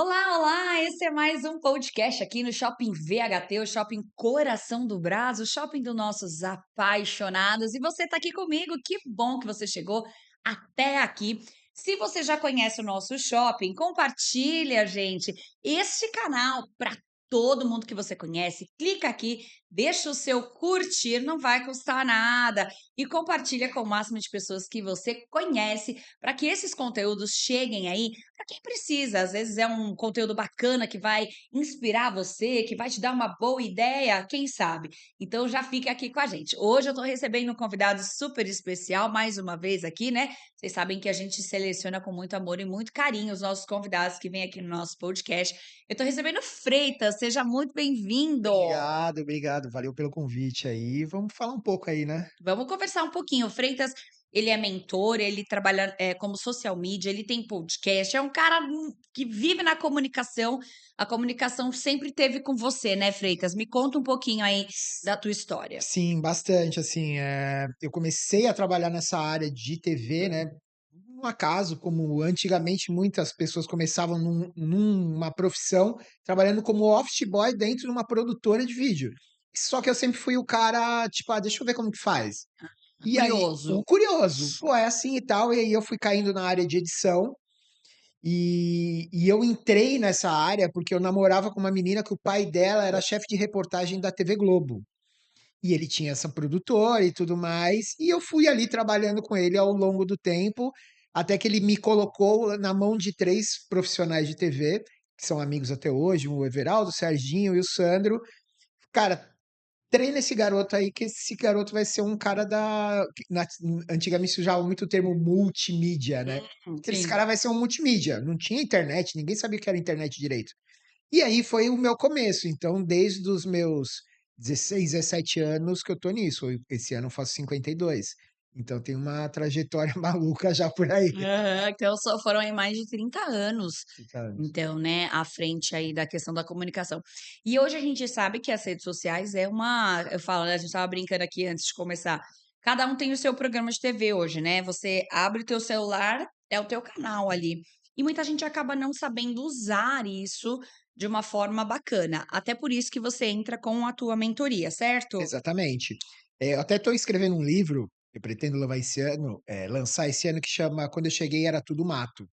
Olá, olá! Esse é mais um podcast aqui no Shopping VHT, o Shopping Coração do Brás, o shopping dos nossos apaixonados. E você está aqui comigo, que bom que você chegou até aqui. Se você já conhece o nosso shopping, compartilha, gente, este canal para todo mundo que você conhece. Clica aqui, deixa o seu curtir, não vai custar nada. E compartilha com o máximo de pessoas que você conhece, para que esses conteúdos cheguem aí para quem precisa. Às vezes é um conteúdo bacana que vai inspirar você, que vai te dar uma boa ideia, quem sabe? Então já fica aqui com a gente. Hoje eu estou recebendo um convidado super especial, mais uma vez aqui, né? Vocês sabem que a gente seleciona com muito amor e muito carinho os nossos convidados que vêm aqui no nosso podcast. Eu estou recebendo Freitas, seja muito bem-vindo. Obrigado, obrigado. Valeu pelo convite aí. Vamos falar um pouco aí, né? Vamos conversar um pouquinho. O Freitas, ele é mentor, ele trabalha, como social media, ele tem podcast, é um cara, que vive na comunicação. A comunicação sempre teve com você, né, Freitas? Me conta um pouquinho aí S da tua história. sim, bastante, assim, eu comecei a trabalhar nessa área de TV, né, um acaso, como antigamente muitas pessoas começavam numa profissão, trabalhando como office boy dentro de uma produtora de vídeo. Só que eu sempre fui o cara, tipo: "Ah, deixa eu ver como que faz". E aí o Curioso. curioso, pô, é assim e tal, e aí eu fui caindo na área de edição. E eu entrei nessa área, porque eu namorava com uma menina que o pai dela era chefe de reportagem da TV Globo. E ele tinha essa produtora e tudo mais, e eu fui ali trabalhando com ele ao longo do tempo, até que ele me colocou na mão de 3 profissionais de TV, que são amigos até hoje, o Everaldo, o Serginho e o Sandro. Cara, treina esse garoto aí, que esse garoto vai ser um cara da que antigamente se usava muito o termo multimídia, né. Esse Sim. cara vai ser um multimídia, não tinha internet, ninguém sabia o que era internet direito. E aí foi o meu começo, então desde os meus 16, 17 anos que eu tô nisso, esse ano eu faço 52, então tem uma trajetória maluca já por aí. Aham, então foram aí mais de 30 anos, 30 anos. então, né, à frente aí da questão da comunicação. E hoje a gente sabe que as redes sociais é uma eu falo, né, a gente estava brincando aqui antes de começar, cada um tem o seu programa de TV hoje, né, você abre o teu celular, é o teu canal ali. E muita gente acaba não sabendo usar isso de uma forma bacana, até por isso que você entra com a tua mentoria, certo? Exatamente. Eu até estou escrevendo um livro, eu pretendo levar esse ano, lançar esse ano, que chama Quando Eu Cheguei Era Tudo Mato.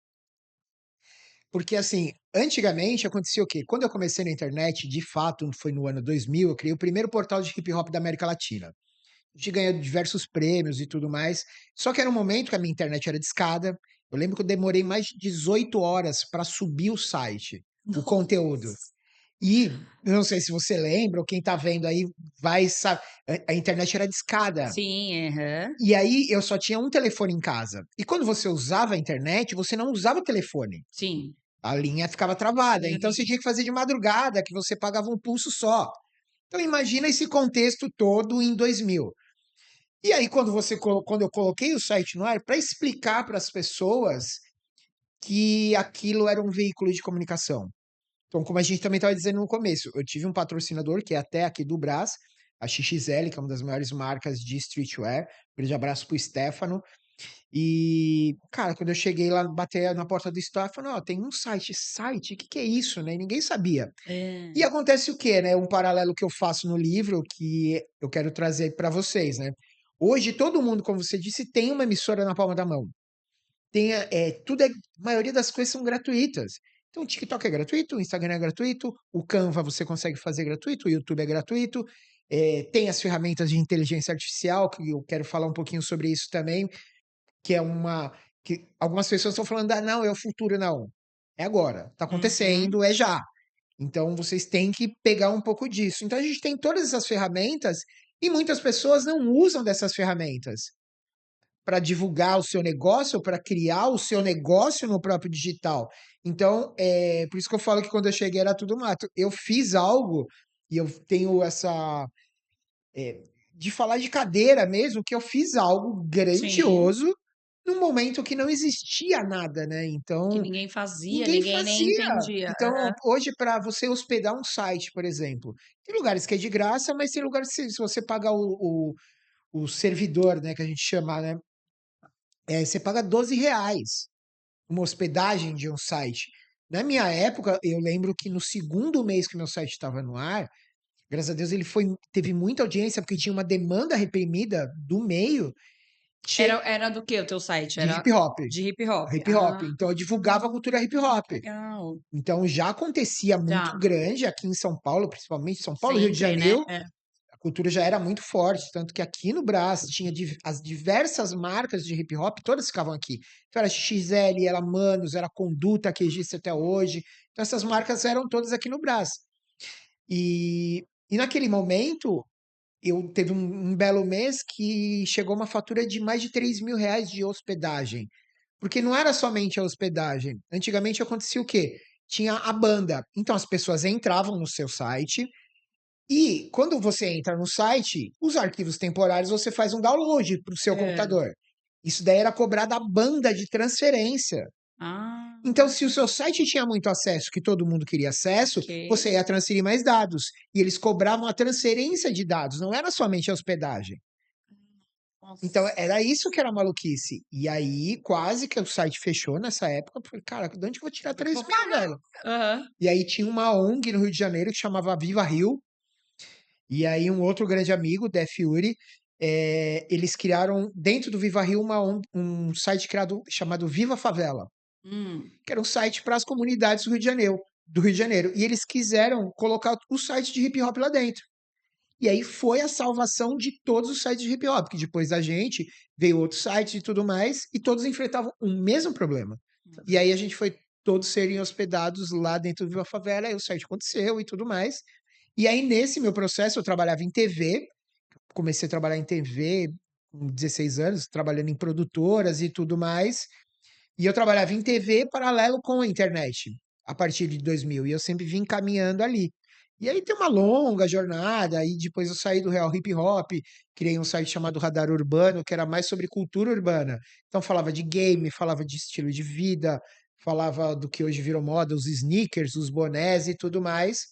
Porque, assim, antigamente acontecia o quê? Quando eu comecei na internet, de fato, foi no ano 2000, eu criei o primeiro portal de hip hop da América Latina. A gente ganhou diversos prêmios e tudo mais, só que era um momento que a minha internet era discada. Eu lembro que eu demorei mais de 18 horas para subir o site, o conteúdo. Nossa. E, eu não sei se você lembra ou quem tá vendo aí vai sa a internet era discada. Sim, aham. E aí eu só tinha um telefone em casa. E quando você usava a internet, você não usava o telefone. Sim. A linha ficava travada, então você Uhum. tinha que fazer de madrugada, que você pagava um pulso só. Então imagina esse contexto todo em 2000. E aí quando eu coloquei o site no ar, para explicar para as pessoas que aquilo era um veículo de comunicação. Então, como a gente também estava dizendo no começo, eu tive um patrocinador que é até aqui do Brás, a XXL, que é uma das maiores marcas de streetwear. Grande abraço para o Stefano. E, cara, quando eu cheguei lá, bater na porta do Stefano: "Ó, tem um site". "Site? Que é isso?", né, e ninguém sabia. E Hã. acontece o quê, né, um paralelo que eu faço no livro, que eu quero trazer para vocês, né. Hoje todo mundo, como você disse, tem uma emissora na palma da mão. Tudo, a maioria das coisas são gratuitas. Então o TikTok é gratuito, o Instagram é gratuito, o Canva você consegue fazer gratuito, o YouTube é gratuito, tem as ferramentas de inteligência artificial, que eu quero falar um pouquinho sobre isso também, que é uma que algumas pessoas estão falando: "Ah, não, é o futuro", não. É agora, tá Uhum. acontecendo, é já. Então vocês têm que pegar um pouco disso. Então a gente tem todas essas ferramentas e muitas pessoas não usam dessas ferramentas para divulgar o seu negócio ou para criar o seu negócio no próprio digital. Então, por isso que eu falo que quando eu cheguei era tudo mato. Eu fiz algo e eu tenho essa, de falar de cadeira mesmo, que eu fiz algo Sim, grandioso num momento que não existia nada, né, que então ninguém fazia, ninguém ninguém nem fazia. entendia. Então, hoje para você hospedar um site, por exemplo, tem lugares que é de graça, mas tem lugares que se você pagar o servidor, né, que a gente chama, né, você paga R$ 12 uma hospedagem de um site. Na minha época, eu lembro que no segundo mês que meu site estava no ar, graças a Deus ele teve muita audiência, porque tinha uma demanda reprimida do meio che Era do quê o teu site? de Era hip hop, de hip hop? hip hop. Ah, Então eu divulgava a cultura hip hop. legal. Então já acontecia muito Tá. grande aqui em São Paulo, principalmente São Paulo e Rio de Sempre, né? Janeiro, É. a cultura já era muito forte, tanto que aqui no Brás tinha as diversas marcas de hip hop, todas ficavam aqui. Então era XL, era Manos, era Conduta, que existe até hoje. Então essas marcas eram todas aqui no Brás. E naquele momento, eu teve um belo mês que chegou uma fatura de mais de R$ 3.000 de hospedagem. Porque não era somente a hospedagem. Antigamente acontecia o quê? Tinha a banda. Então as pessoas entravam no seu site e quando você entra no site, os arquivos temporários você faz um download para o seu É. computador. Isso daí era cobrar da banda de transferência. Ah, Então, se o seu site tinha muito acesso, que todo mundo queria acesso, ok. você ia transferir mais dados. E eles cobravam a transferência de dados, não era somente a hospedagem. Então, Nossa. era isso que era maluquice. E aí, quase que o site fechou nessa época. Eu falei, cara, de onde que eu vou tirar Como é que eu 3 vou mil, pagar? velho? Aham. E aí tinha uma ONG no Rio de Janeiro que chamava Viva Rio. E aí um outro grande amigo, Def Yuri, eles criaram dentro do Viva Rio um site criado chamado Viva Favela, Hum. que era um site para as comunidades do Rio de Janeiro, do Rio de Janeiro. E eles quiseram colocar o site de hip hop lá dentro. E aí foi a salvação de todos os sites de hip hop, que depois da gente veio outros sites e tudo mais, e todos enfrentavam o mesmo problema. E aí a gente foi todos serem hospedados lá dentro do Viva Favela, aí o site aconteceu e tudo mais. E aí, nesse meu processo, eu trabalhava em TV, comecei a trabalhar em TV com 16 anos, trabalhando em produtoras e tudo mais. E eu trabalhava em TV paralelo com a internet, a partir de 2000, e eu sempre vim caminhando ali. E aí tem uma longa jornada, aí depois eu saí do Real Hip Hop, criei um site chamado Radar Urbano, que era mais sobre cultura urbana. Então falava de game, falava de estilo de vida, falava do que hoje virou moda, os sneakers, os bonés e tudo mais.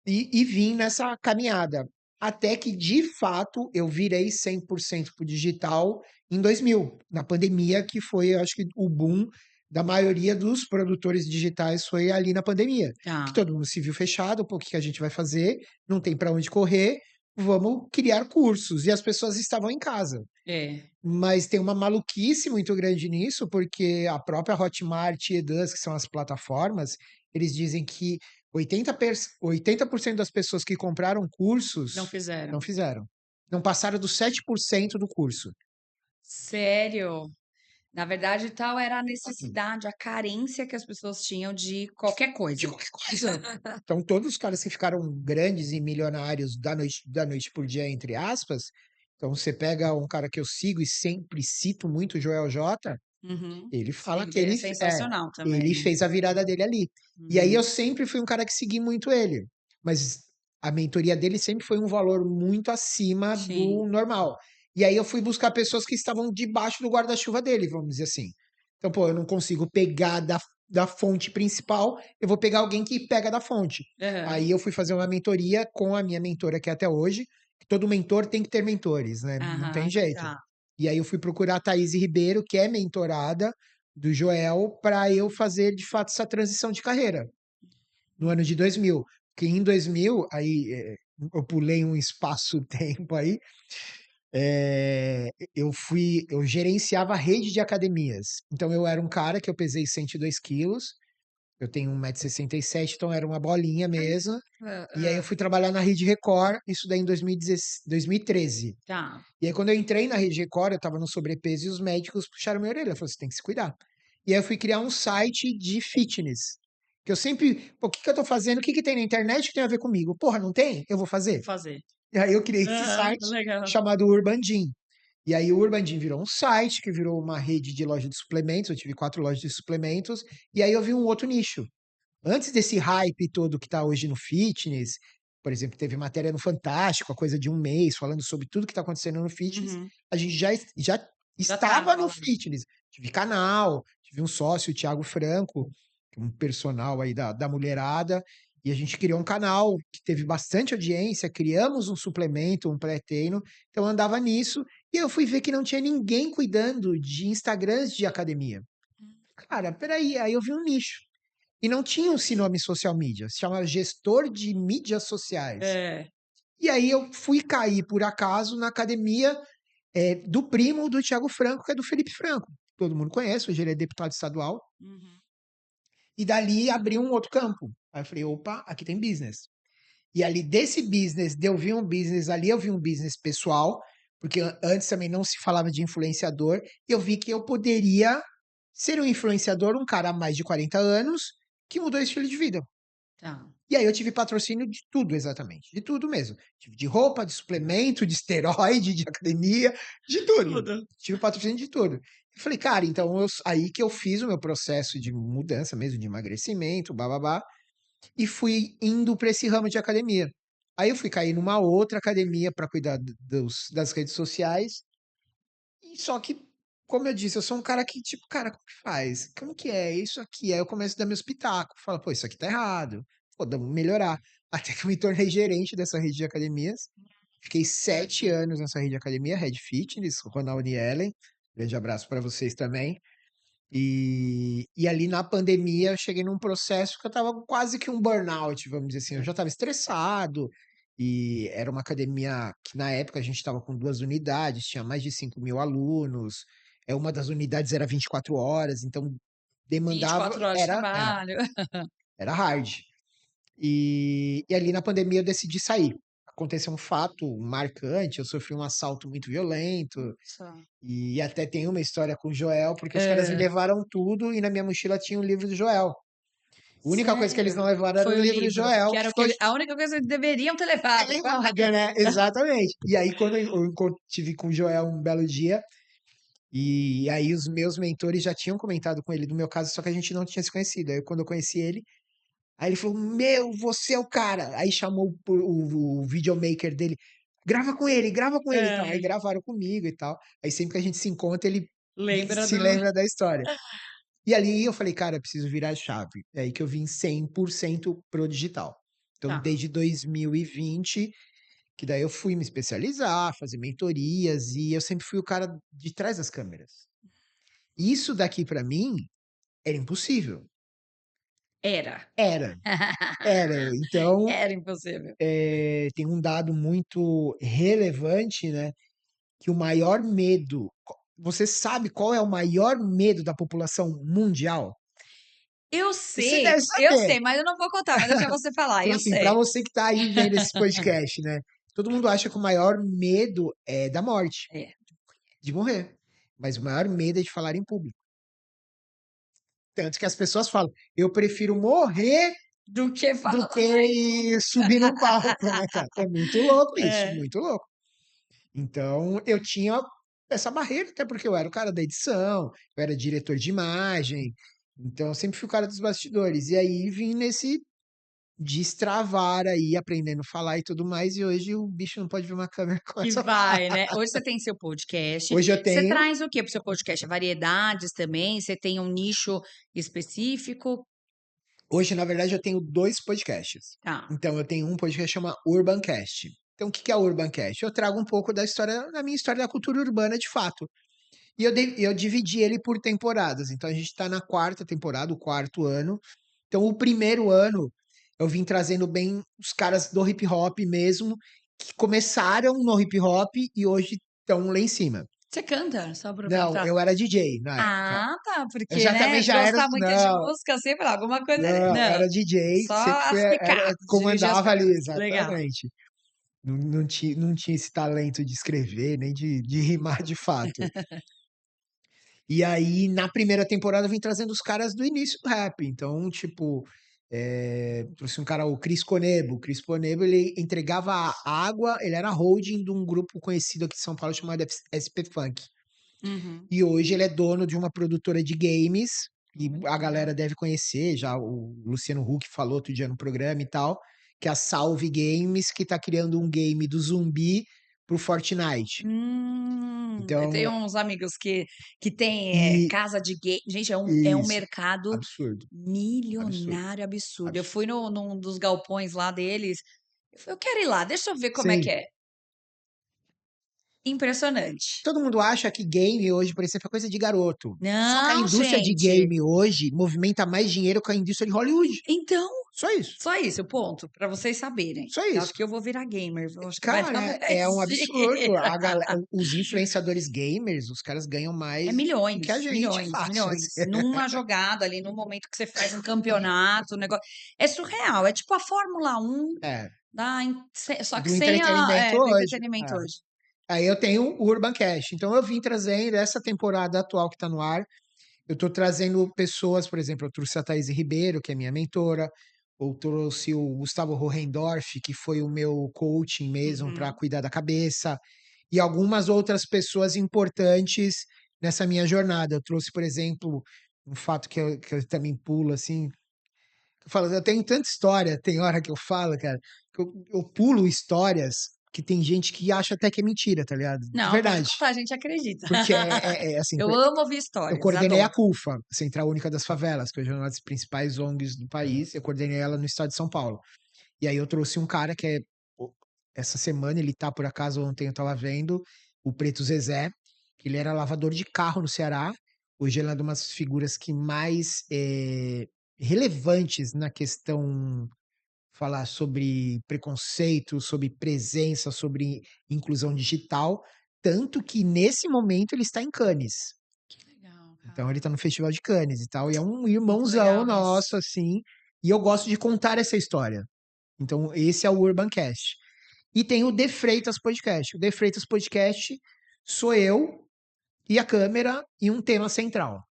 E vim nessa caminhada. Até que, de fato, eu virei 100% pro digital em 2000, na pandemia, que foi, eu acho que, o boom da maioria dos produtores digitais foi ali na pandemia. Que Tá. todo mundo se viu fechado, pô, o que que a gente vai fazer? Não tem para onde correr, vamos criar cursos. E as pessoas estavam em casa. É. Mas tem uma maluquice muito grande nisso, porque a própria Hotmart e Eduz, que são as plataformas, eles dizem que 80% das pessoas que compraram Não cursos não fizeram. fizeram. Não passaram dos 7% do curso. Sério? Na verdade, tal era a necessidade, a carência que as pessoas tinham de qualquer De coisa. qualquer coisa. Então, todos os caras que ficaram grandes e milionários da noite por dia, entre aspas. Então, você pega um cara que eu sigo e sempre cito muito, o Joel J. Uhum. Ele fala Sim, que ele é sensacional também, ele né. fez a virada dele ali. E aí eu Uhum. sempre fui um cara que segui muito ele, mas a mentoria dele sempre foi um valor muito acima Sim. do normal. E aí eu fui buscar pessoas que estavam debaixo do guarda-chuva dele, vamos dizer assim. Então, pô, eu não consigo pegar da fonte principal, eu vou pegar alguém que pega da fonte. Aham. Aí eu fui fazer uma mentoria com a minha mentora que é até hoje. Todo mentor tem que ter mentores, né? Não tem Aham. jeito. Tá. E aí eu fui procurar a Thaís Ribeiro, que é mentorada do Joel, para eu fazer de fato essa transição de carreira no ano de 2000. Porque em 2000, aí eu pulei um espaço-tempo aí, eu gerenciava a rede de academias. Então eu era um cara que eu pesei 102 quilos, eu tenho 1,67 m, então era uma bolinha mesmo. Hã, E aí eu hã. fui trabalhar na Rede Record, isso daí em 2013. Tá. E aí, quando eu entrei na Rede Record, eu estava no sobrepeso e os médicos puxaram minha orelha. Falaram, você tem que se cuidar. E aí eu fui criar um site de fitness. Que eu sempre, pô, o que que eu tô fazendo? O que que tem na internet que tem a ver comigo? Porra, não tem? Eu vou Vou fazer. fazer. E aí eu criei esse Aham, site legal. chamado Urban Gym. E aí o Urban Gym virou um site, que virou uma rede de loja de suplementos. Eu tive 4 lojas de suplementos. E aí eu vi um outro nicho. Antes desse hype todo que está hoje no fitness, por exemplo, teve matéria no Fantástico, a coisa de um mês, falando sobre tudo que está acontecendo no fitness, Uhum. a gente já Já estava estava no lá. fitness. Tive canal, tive um sócio, o Thiago Franco, que é um personal aí da mulherada, e a gente criou um canal que teve bastante audiência, criamos um suplemento, um pré-treino, então eu andava nisso, e eu fui ver que não tinha ninguém cuidando de Instagrams de academia. Cara, peraí, aí eu vi um nicho. E não tinha esse nome social media, se chama gestor de mídias sociais. É. E aí eu fui cair, por acaso, na academia do primo do Thiago Franco, que é do Felipe Franco. Todo mundo conhece, hoje ele é deputado estadual. Uhum. E dali abriu um outro campo. Aí eu falei, opa, aqui tem business. E ali desse business, de eu vi um business ali, eu vi um business pessoal, porque antes também não se falava de influenciador, e eu vi que eu poderia ser um influenciador, um cara há mais de 40 anos, que mudou o estilo de vida. Tá. E aí eu tive patrocínio de tudo, exatamente. De tudo mesmo. Tive de roupa, de suplemento, de esteroide, de academia, de tudo. Tudo. Tive patrocínio de tudo. Eu falei, cara, então aí que eu fiz o meu processo de mudança mesmo, de emagrecimento, bababá, e fui indo para esse ramo de academia. Aí eu fui cair numa outra academia para cuidar das redes sociais. E só que, como eu disse, eu sou um cara que, tipo, cara, como que faz? Como que é isso aqui? Aí eu começo a dar meus pitacos. Falo, pô, isso aqui tá errado. Pô, vamos melhorar. Até que eu me tornei gerente dessa rede de academias. Fiquei 7 anos nessa rede de academia, Red Fitness, Ronald e Ellen. Grande abraço para vocês também. E ali na pandemia eu cheguei num processo que eu tava quase que um burnout, vamos dizer assim. Eu já estava estressado, e era uma academia que na época a gente estava com 2 unidades, tinha mais de 5.000 alunos. Uma das unidades era 24 horas, então demandava, 24 horas de trabalho. era hard. E ali na pandemia eu decidi sair. Aconteceu um fato marcante, eu sofri um assalto muito violento, Só. e até tem uma história com o Joel, porque os caras me É. levaram tudo e na minha mochila tinha um livro do Joel. A única coisa que eles não Sério? levaram era o Foi o livro do livro, Joel, que que era o que ficou a única coisa que eles deveriam ter levado. levada, né? Exatamente. E aí, quando tive com o Joel um belo dia, e aí os meus mentores já tinham comentado com ele do meu caso, só que a gente não tinha se conhecido. Aí, quando eu conheci ele, aí ele falou: Meu, você é o cara. Aí chamou o videomaker dele. Grava com ele e tal. Aí É. gravaram comigo e tal. Aí sempre que a gente se encontra, ele Lembra se do lembra da história. E ali eu falei, cara, eu preciso virar a chave. É aí que eu vim 100% pro digital. Então, Tá. desde 2020, que daí eu fui me especializar, fazer mentorias, e eu sempre fui o cara de trás das câmeras. Isso daqui pra mim era impossível. Era. Era, era. Então, Era impossível. tem um dado muito relevante, né? Que o maior medo. Você sabe qual é o maior medo da população mundial? Você deve Eu saber. sei, mas eu não vou contar, mas deixa você falar, Então, eu assim, para sei. você que tá aí vendo esse podcast, né? Todo mundo acha que o maior medo é da morte, É. de morrer. Mas o maior medo é de falar em público. Tanto que as pessoas falam, eu prefiro morrer Do que do falar. que subir no palco, né, cara? É muito louco isso, É. muito louco. Então, eu tinha essa barreira, até porque eu era o cara da edição, eu era diretor de imagem, então eu sempre fui o cara dos bastidores. E aí vim nesse destravar aí, aprendendo a falar e tudo mais, e hoje o bicho não pode ver uma câmera com Que essa. vai, né. Hoje você tem seu podcast. Hoje eu Você tenho. traz o quê para o seu podcast? Variedades também? Você tem um nicho específico? Hoje, na verdade, eu tenho 2 podcasts. Tá. Então, eu tenho um podcast que chama Urbancast. Então, o que que é o Urbancast? Eu trago um pouco da minha história da cultura urbana de fato. E eu dividi ele por temporadas. Então, a gente está na 4ª temporada, o 4º ano. Então, o primeiro ano, eu vim trazendo bem os caras do hip hop mesmo, que começaram no hip hop e hoje estão lá em cima. Você canta? Só para Não, perguntar. eu era DJ na época. Ah, tá, Eu porque, já também né, já era. gostar muito de Não, música, sempre alguma coisa ali. não, Não, era DJ, só sempre fui, as picapes, dirigir as comandava ali, picapes. Legal. exatamente. Não tinha esse talento de escrever, nem de rimar de fato. E aí, na primeira temporada, eu vim trazendo os caras do início do rap. Então, tipo, trouxe um cara, o Cris Conebo. O Cris Conebo, ele entregava água, ele era holding de um grupo conhecido aqui de São Paulo chamado SP Funk. Uhum. E hoje ele é dono de uma produtora de games, e Olha, a legal. galera deve conhecer, já o Luciano Huck falou outro dia no programa e tal, que é a Salve Games, que tá criando um game do zumbi pro Fortnite. Eu tenho Então, uns amigos que têm e casa de game. Gente, é um isso, mercado absurdo, absurdo, milionário, absurdo. Eu fui absurdo. num dos galpões lá deles. Eu falei, eu quero ir lá, deixa eu ver como é que Sim. é. Impressionante. Todo mundo acha que game hoje, por exemplo, é coisa de garoto. Só que a Não, indústria de gente. game hoje movimenta mais dinheiro que a indústria de Hollywood. Então, Só isso. só isso, ponto, pra vocês saberem. Só Eu isso. acho que eu vou virar gamer, eu acho que vai dar Cara, mais é um absurdo. dinheiro. Os influenciadores gamers, os caras ganham É mais do que a milhões, gente, milhões, fácil, milhões. assim. Numa jogada ali, num momento que você faz um campeonato, o negócio é surreal, é tipo a Fórmula 1 É, só que do sem entretenimento do hoje. entretenimento É. hoje. Aí eu tenho o Urban Cash. Então eu vim trazendo essa temporada atual que tá no ar. Eu tô trazendo pessoas, por exemplo, eu trouxe a Thaís Ribeiro, que é minha mentora, ou trouxe o Gustavo Hohendorf, que foi o meu coaching mesmo para Uhum. cuidar da cabeça, e algumas outras pessoas importantes nessa minha jornada. Eu trouxe, por exemplo, um fato que eu também pulo assim, eu falo, eu tenho tanta história, tem hora que eu falo, cara, que eu pulo histórias que tem gente que acha até que é mentira, tá ligado? De Não, pode verdade. contar, a gente acredita. Porque é assim, Eu amo ouvir eu histórias, coordenei a adoro. CUFA, Central Única das Favelas, que hoje é uma das principais ONGs do país. Eu coordenei ela no estado de São Paulo. E aí eu trouxe um cara que essa semana ele tá, por acaso, ontem eu tava vendo, o Preto Zezé, que ele era lavador de carro no Ceará. Hoje ele é uma das figuras que mais relevantes na questão falar sobre preconceito, sobre presença, sobre inclusão digital. Tanto que nesse momento ele está em Cannes. Que legal, Então ele cara. tá no Festival de Cannes e tal, e é um Muito irmãozão legal isso. nosso, assim, e eu gosto de contar essa história. Então esse é o Urbancast. E tem o De Freitas Podcast. O De Freitas Podcast sou eu e a câmera e um tema central.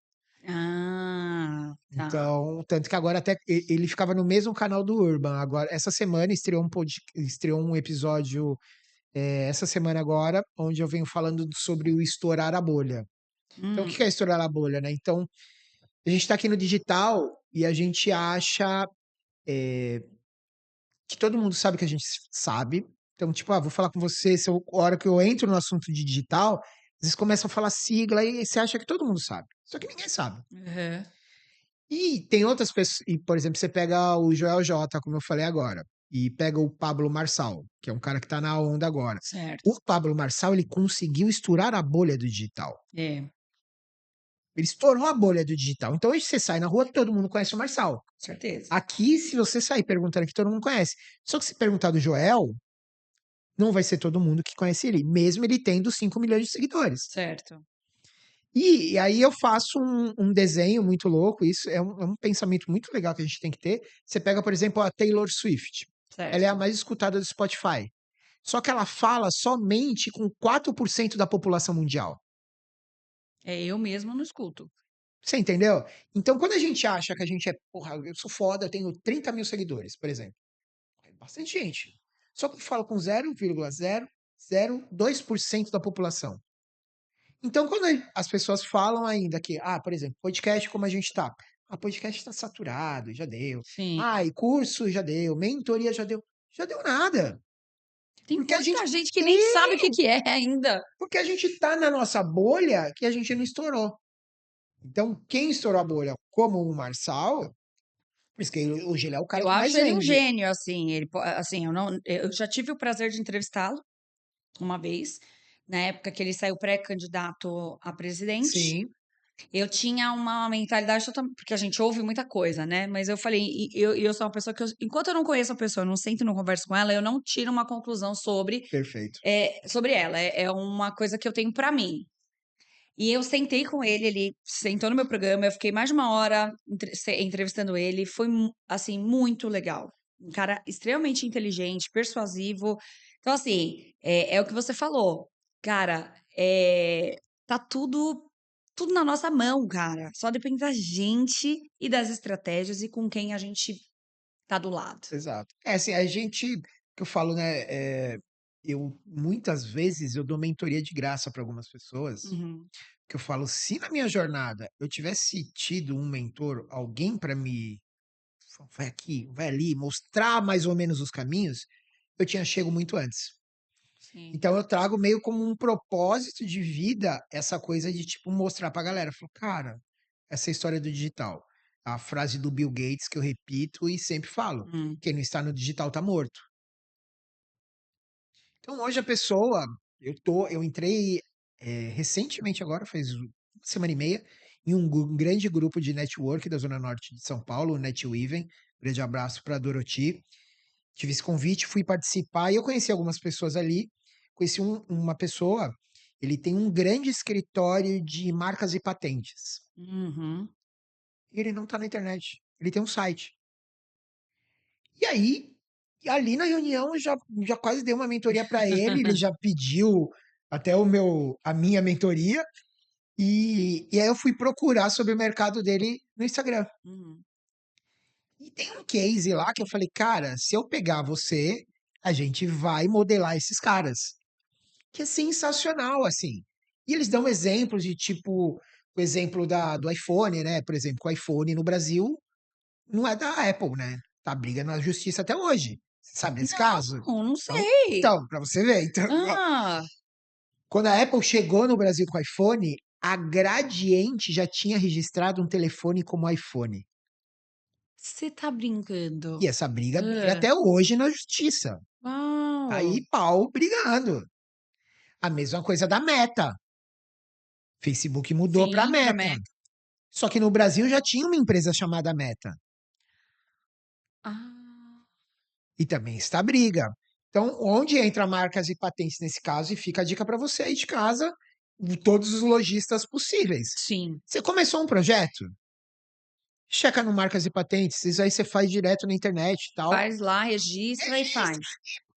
Tá. Então, tanto que agora até ele ficava no mesmo canal do Urban. Agora, essa semana estreou um episódio, essa semana agora, onde eu venho falando sobre o estourar a bolha. Então, o que Hum, que é estourar a bolha, né? Então, a gente está aqui no digital e a gente acha que todo mundo sabe que a gente sabe. Então, tipo, vou falar com você, se a hora que eu entro no assunto de digital, vocês começam a falar sigla e você acha que todo mundo sabe. Só que ninguém sabe. aham, E tem outras pessoas, e, por exemplo, você pega o Joel J, como eu falei agora, e pega o Pablo Marçal, que é um cara que tá na onda agora. certo. O Pablo Marçal, ele conseguiu estourar a bolha do digital. É, Ele estourou a bolha do digital. Então, hoje você sai na rua, todo mundo conhece o Marçal. com certeza. Aqui, se você sair perguntando aqui, todo mundo conhece. Só que se perguntar do Joel, não vai ser todo mundo que conhece ele, mesmo ele tendo 5 milhões de seguidores. Certo, E aí eu faço um desenho muito louco, isso é um pensamento muito legal que a gente tem que ter. Você pega, por exemplo, a Taylor Swift. Ela é a certo. mais escutada do Spotify. Só que ela fala somente com 4% da população mundial. É, eu mesma não escuto. Você entendeu? Então, quando a gente acha que a gente é, porra, eu sou foda, eu tenho 30 mil seguidores, por exemplo. É bastante gente. Só que eu falo com 0,002% da população. Então, quando as pessoas falam ainda que, por exemplo, podcast como a gente tá. Podcast tá saturado, já deu. Sim. E curso já deu, mentoria já deu. Já deu nada. Tem Porque a gente, muita gente que nem sabe o que que é ainda. porque a gente tá na nossa bolha que a gente não estourou. Então, quem estourou a bolha como o Marçal, por isso que hoje ele é o cara Eu que mais acho ele um vende. gênio, assim, assim, eu já tive o prazer de entrevistá-lo uma vez, na época que ele saiu pré-candidato a presidente. Sim, Eu tinha uma mentalidade totalmente porque a gente ouve muita coisa, né, mas eu falei eu sou uma pessoa que enquanto eu não conheço a pessoa, eu não sento e não converso com ela, eu não tiro uma conclusão perfeito. sobre ela, é uma coisa que eu tenho pra mim. E eu sentei com ele, ele sentou no meu programa, eu fiquei mais de 1 hora entrevistando ele, foi assim, muito legal. Um cara extremamente inteligente, persuasivo. Então assim, é o que você falou, cara, tá tudo na nossa mão, cara, só depende da gente e das estratégias e com quem a gente tá do lado. Exato. É assim, a gente, que eu falo, né, eu muitas vezes eu dou mentoria de graça para algumas pessoas, Uhum. que eu falo, se na minha jornada eu tivesse tido um mentor, alguém para me, vai aqui, vai ali, mostrar mais ou menos os caminhos, eu tinha chego muito antes. Sim. Então eu trago meio como um propósito de vida essa coisa de tipo mostrar pra galera, falo, cara, essa história do digital, a frase do Bill Gates que eu repito e sempre falo, Hum. quem não está no digital tá morto. Então hoje a pessoa Eu entrei recentemente agora, faz uma semana e meia, em um grande grupo de network da Zona Norte de São Paulo, o NetWeaven. Grande abraço para Doroti. Tive esse convite, fui participar e eu conheci algumas pessoas ali. Conheci uma pessoa, ele tem um grande escritório de marcas e patentes. Uhum. E ele não tá na internet, ele tem um site. E aí, ali na reunião, eu já quase dei uma mentoria para ele já pediu até a minha mentoria, e aí eu fui procurar sobre o mercado dele no Instagram. Uhum. E tem um case lá que eu falei, cara, se eu pegar você, a gente vai modelar esses caras. Que é sensacional, assim. E eles dão exemplos de tipo, o exemplo do iPhone, né? Por exemplo, que o iPhone no Brasil não é da Apple, né? Tá briga na justiça até hoje. Você sabe desse caso? Não Então, sei. então, para você ver. Então, ó, Ah, quando a Apple chegou no Brasil com o iPhone, a Gradiente já tinha registrado um telefone como iPhone. você tá brincando? E essa briga dura Hã. até hoje na justiça. Tá Uau! aí pau brigando. A mesma coisa da Meta. Facebook mudou para Sim, pra Meta. Meta. Só que no Brasil já tinha uma empresa chamada Meta. Ah, E também está a briga. Então, onde entra marcas e patentes nesse caso? E fica a dica para você aí de casa, todos os lojistas possíveis. sim. Você começou um projeto? Checa no marcas e patentes, isso aí você faz direto na internet e tal. Faz lá, registra e Registra, faz.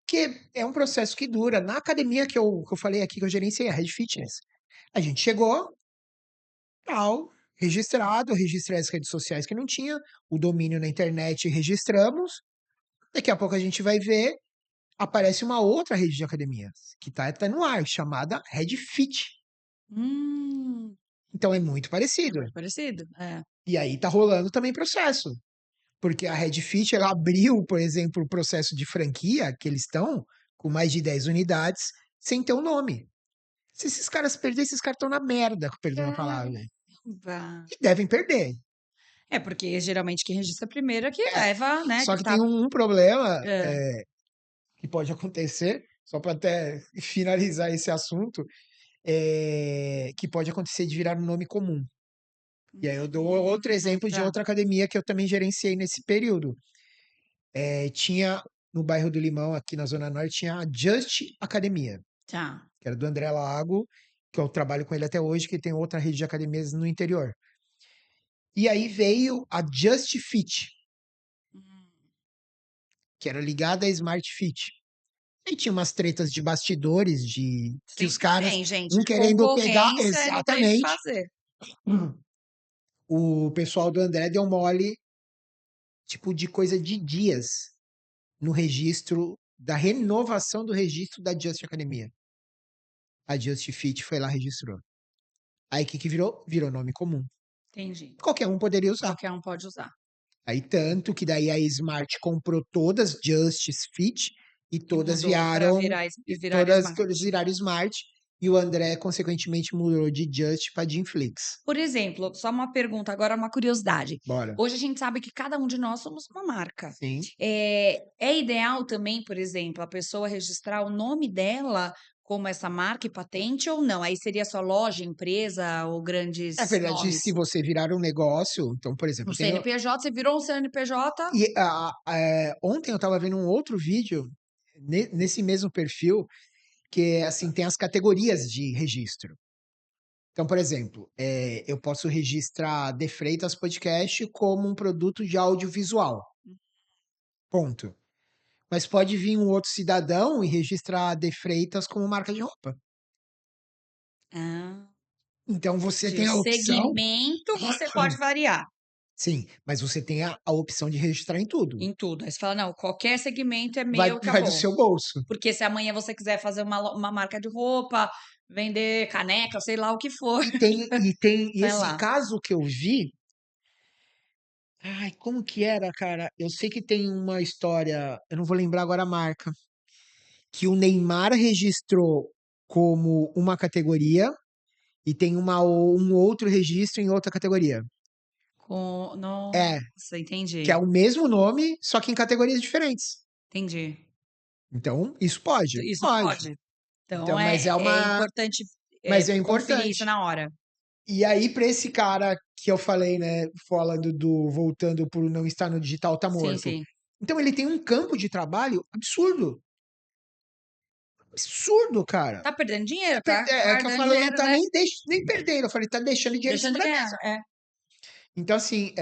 porque é um processo que dura. Na academia que eu falei aqui, que eu gerenciei, a Red Fitness, a gente chegou, tal, registrado, registrei as redes sociais que não tinha, o domínio na internet registramos. Daqui a pouco a gente vai ver, aparece uma outra rede de academias, que tá até no ar, chamada Red Fit. Hum, Então é muito é parecido. muito parecido. É. E aí tá rolando também processo. Porque a Red Fit, ela abriu, por exemplo, o processo de franquia, que eles estão com mais de 10 unidades, sem ter um nome. Se esses caras perderem, esses caras estão na merda, perdão a palavra. Caramba! E devem perder. É, porque geralmente quem registra primeiro é que É, leva, né, só que que tá tem um problema hã. que pode acontecer, só para até finalizar esse assunto, que pode acontecer de virar um nome comum. E aí eu dou outro exemplo de Tá, outra academia que eu também gerenciei nesse período. Tinha no bairro do Limão, aqui na Zona Norte, tinha a Just Academia, tá. que era do André Lago, que eu trabalho com ele até hoje, que tem outra rede de academias no interior. E aí veio a Just Fit, Hum. que era ligada à Smart Fit. E tinha umas tretas de bastidores de que os Sempre caras, tem, gente, um de querendo pegar concorrência e não tem o que exatamente, fazer. o pessoal do André deu mole, tipo, de coisa de dias no registro da renovação do registro da Just Academia. A Just Fit foi lá, registrou. Aí o que que virou? Virou nome comum. Entendi. Qualquer um poderia usar. Qualquer um pode usar. Aí tanto que daí a Smart comprou todas Justice Fit e E todas mudou para viraram virar todas Smart. viraram Smart e o André consequentemente mudou de Just para Gymflix. Por exemplo, só uma pergunta, agora uma curiosidade. Bora. Hoje a gente sabe que cada um de nós somos uma marca. Sim. É ideal também, por exemplo, a pessoa registrar o nome dela como essa marca e patente ou não? Aí seria só loja, empresa ou É grandes verdade, se nomes? você virar um negócio, então, por exemplo, No eu tenho CNPJ, você virou um CNPJ? ontem eu estava vendo um outro vídeo nesse mesmo perfil que assim tem as categorias de registro. Então, por exemplo, eu posso registrar De Freitas Podcast como um produto de audiovisual, ponto. Mas pode vir um outro cidadão e registrar De Freitas como marca de roupa. Ah, Então você entendi. tem O a opção, segmento você pode variar sim, mas você tem a opção de registrar em tudo. em tudo. Aí você fala, não, qualquer segmento é Vai, meu, vai do acabou. seu bolso. Porque se amanhã você quiser fazer uma marca de roupa, vender caneca, sei lá o que for, E vai esse lá. caso que eu vi, ai, como que era, cara? Eu sei que tem uma história, eu não vou lembrar agora a marca, que o Neymar registrou como uma categoria e tem um outro registro em outra categoria. É, Nossa, que é entendi, o mesmo nome, só que em categorias diferentes. entendi. Então, isso pode? Isso Pode. pode. Então Então, é importante, mas é conferir isso importante. na hora. E aí, para esse cara que eu falei, né, falando do voltando por não estar no digital, tá Sim, morto. sim. Então ele tem um campo de trabalho absurdo. Absurdo, cara. Tá perdendo dinheiro, tá É que eu guardando falo, não dinheiro, tá né, nem perdendo, eu falei, tá deixando dinheiro em deixando cima de da ganhar. mesa. É, Então, assim,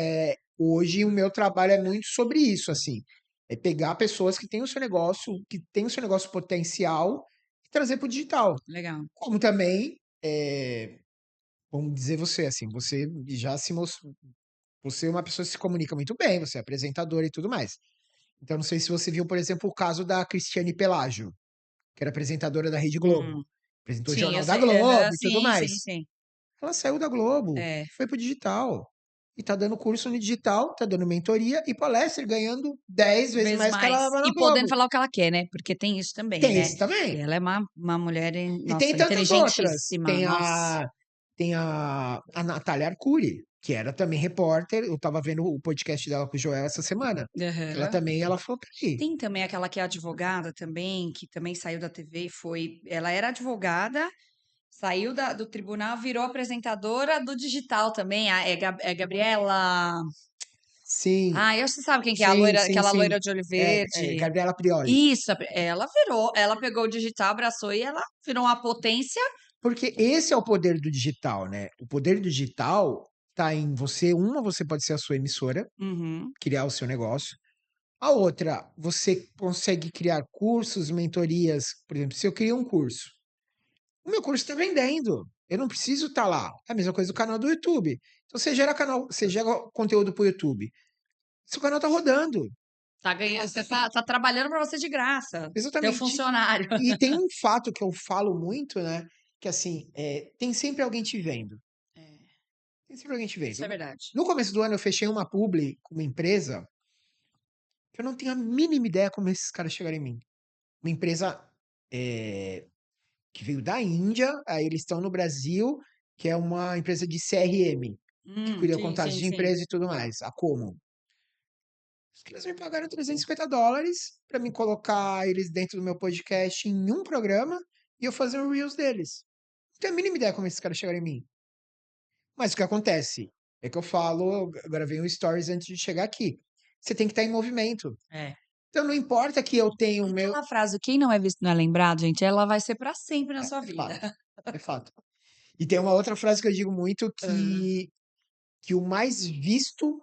hoje o meu trabalho é muito sobre isso, assim, é pegar pessoas que têm o seu negócio potencial e trazer para o digital. legal. Como também, vamos dizer você, assim, você é uma pessoa que se comunica muito bem, você é apresentadora e tudo mais. Então, não sei se você viu, por exemplo, o caso da Cristiane Pelágio, que era apresentadora da Rede Globo. Hum. Apresentou o Sim, eu Jornal da sei. Aham, Globo e tudo sim, sim, mais. sim. Ela saiu da Globo É. e foi pro digital. E tá dando curso no digital, tá dando mentoria e palestra e ganhando 10 vezes Vezes mais que ela mais. dava na E podendo Globo. falar o que ela quer, né, porque tem isso também, Tem né. esse também. E ela é uma mulher, E tem nossa, tantas outras. inteligentíssima, nossa. Tem a Natália Arcuri, que era também repórter. Eu tava vendo o podcast dela com o Joel essa semana. Ela Aham. também, ela falou, peraí, Tem também aquela que é advogada também, que também saiu da TV e foi ela era advogada, saiu do tribunal, virou apresentadora do digital também, é Gabriela, sim, eu acho que você sabe quem que é, a sim, loira, sim, aquela sim. loira de olho verde. Gabriela Prioli. Isso, ela pegou o digital, abraçou e ela virou uma potência. Porque esse é o poder do digital, né? O poder do digital tá em você, você pode ser a sua emissora, Uhum, criar o seu negócio. A outra, você consegue criar cursos, mentorias. Por exemplo, se eu crio um curso, o meu curso está vendendo. Eu não preciso estar lá. É a mesma coisa do canal do YouTube. Então você gera conteúdo para o YouTube. Seu canal está rodando. tá ganhando, você tá trabalhando para você de graça, teu Exatamente. funcionário. E tem um fato que eu falo muito, né? Que assim, tem sempre alguém te vendo. É, Tem sempre alguém te isso é vendo. verdade. No começo do ano, eu fechei uma publi com uma empresa que eu não tenho a mínima ideia como esses caras chegaram em mim. Uma empresa eh, que veio da Índia, aí eles estão no Brasil, que é uma empresa de CRM, que cuida de Sim, contatos sim, de sim. empresa e tudo mais, a Como. Os caras me pagaram $350 para me colocar eles dentro do meu podcast em um programa e eu fazer o Reels deles. Não tenho a mínima ideia como esses caras chegaram em mim. Mas o que acontece? É que eu falo, agora vem o stories antes de chegar aqui. Você tem que estar em movimento. É. Então não importa que eu tenha o meu. Aquela frase: "Quem não é visto não é lembrado", gente, ela vai ser para sempre na sua É vida. fato, é fato. E tem uma outra frase que eu digo muito Hã. que o mais visto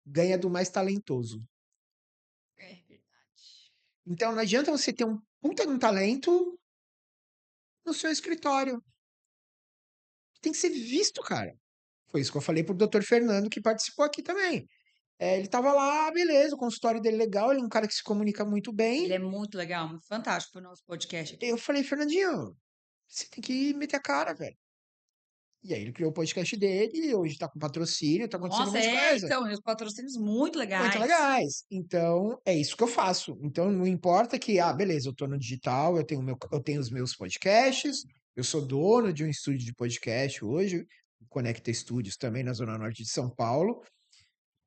ganha do mais talentoso. É verdade. Então não adianta você ter um puta de um talento no seu escritório. Tem que ser visto, cara. Foi isso que eu falei pro doutor Fernando, que participou aqui também. Ele estava lá, beleza, o consultório dele legal, ele é um cara que se comunica muito bem. Ele é muito legal, muito fantástico para o nosso podcast aqui. Eu falei, Fernandinho, você tem que meter a cara, velho. E aí ele criou o podcast dele, e hoje tá com patrocínio, tá acontecendo um Nossa, monte de coisa. então, e os patrocínios muito Muito legais. legais. Então, é isso que eu faço. Então, não importa que, beleza, eu tô no digital, eu tenho os meus podcasts, eu sou dono de um estúdio de podcast hoje, Conecta Estúdios também na Zona Norte de São Paulo,